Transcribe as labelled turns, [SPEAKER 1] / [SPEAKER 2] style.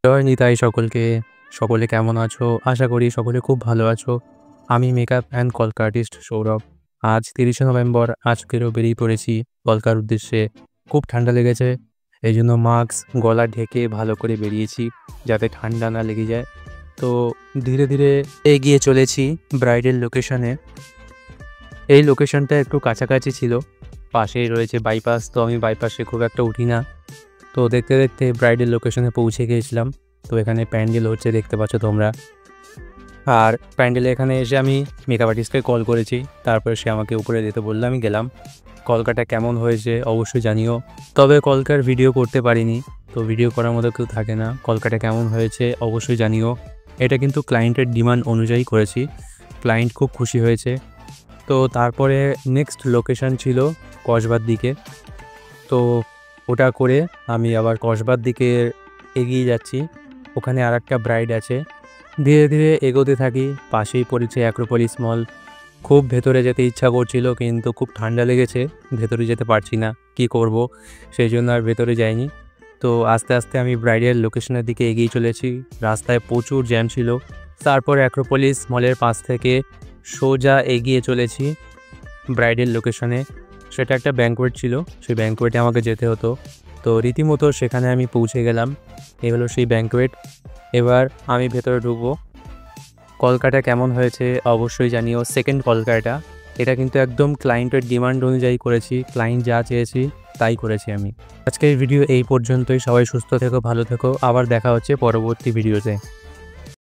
[SPEAKER 1] জয় নিতাই সকলকে। সকলে কেমন আছো? আশা করি সকলে খুব ভালো আছো। আমি মেকআপ অ্যান্ড কলকা আর্টিস্ট সৌরভ। আজ ৩০শে নভেম্বর, আজকেরও বেরিয়ে পড়েছি কলকার উদ্দেশ্যে। খুব ঠান্ডা লেগেছে, এই জন্য মাস্ক গলা ঢেকে ভালো করে বেরিয়েছি যাতে ঠান্ডা না লেগে যায়। তো ধীরে ধীরে এগিয়ে চলেছি ব্রাইডের লোকেশনে। এই লোকেশনটা একটু কাছাকাছি ছিল, পাশেই রয়েছে বাইপাস, তো আমি বাইপাসে খুব একটা উঠি না। তো দেখতে দেখতে ব্রাইডের লোকেশনে পৌঁছে গিয়েছিলাম। তো এখানে প্যান্ডেল হচ্ছে, দেখতে পাচ্ছ তোমরা। আর প্যান্ডেলে এখানে এসে আমি মেকআপ আর্টিস্টকে কল করেছি, তারপরে সে আমাকে উপরে যেতে বললো, আমি গেলাম। কলকাটা কেমন হয়েছে অবশ্যই জানিও। তবে কলকার ভিডিও করতে পারিনি, তো ভিডিও করার মতো কেউ থাকে না। কলকাটা কেমন হয়েছে অবশ্যই জানিও। এটা কিন্তু ক্লায়েন্টের ডিমান্ড অনুযায়ী করেছি, ক্লায়েন্ট খুব খুশি হয়েছে। তো তারপরে নেক্সট লোকেশন ছিল কসবার দিকে। তো ওটা করে আমি আবার কসবার দিকে এগিয়ে যাচ্ছি। ওখানে আর একটা ব্রাইড আছে। ধীরে ধীরে এগোতে থাকি, পাশেই পড়েছে অ্যাক্রোপলিস মল। খুব ভেতরে যেতে ইচ্ছা করছিল, কিন্তু খুব ঠান্ডা লেগেছে, ভেতরে যেতে পারছি না, কি করব, সেই জন্য আর ভেতরে যাইনি। তো আস্তে আস্তে আমি ব্রাইডের লোকেশনের দিকে এগিয়ে চলেছি। রাস্তায় প্রচুর জ্যাম ছিল। তারপর অ্যাক্রোপলিস মলের পাশ থেকে সোজা এগিয়ে চলেছি ব্রাইডের লোকেশনে। সেটা একটা ব্যাঙ্কোয়েট ছিল, সেই ব্যাঙ্কোয়েটে আমাকে যেতে হতো। তো রীতিমতো সেখানে আমি পৌঁছে গেলাম। এই হলো সেই ব্যাঙ্কোয়েট। এবার আমি ভেতরে ঢুকবো। কলকাটা কেমন হয়েছে অবশ্যই জানিও। সেকেন্ড কলকাটা, এটা কিন্তু একদম ক্লায়েন্টের ডিমান্ড অনুযায়ী করেছি, ক্লায়েন্ট যা চেয়েছি তাই করেছি আমি। আজকের ভিডিও এই পর্যন্তই। সবাই সুস্থ থেকো, ভালো থেকো, আবার দেখা হচ্ছে পরবর্তী ভিডিওতে।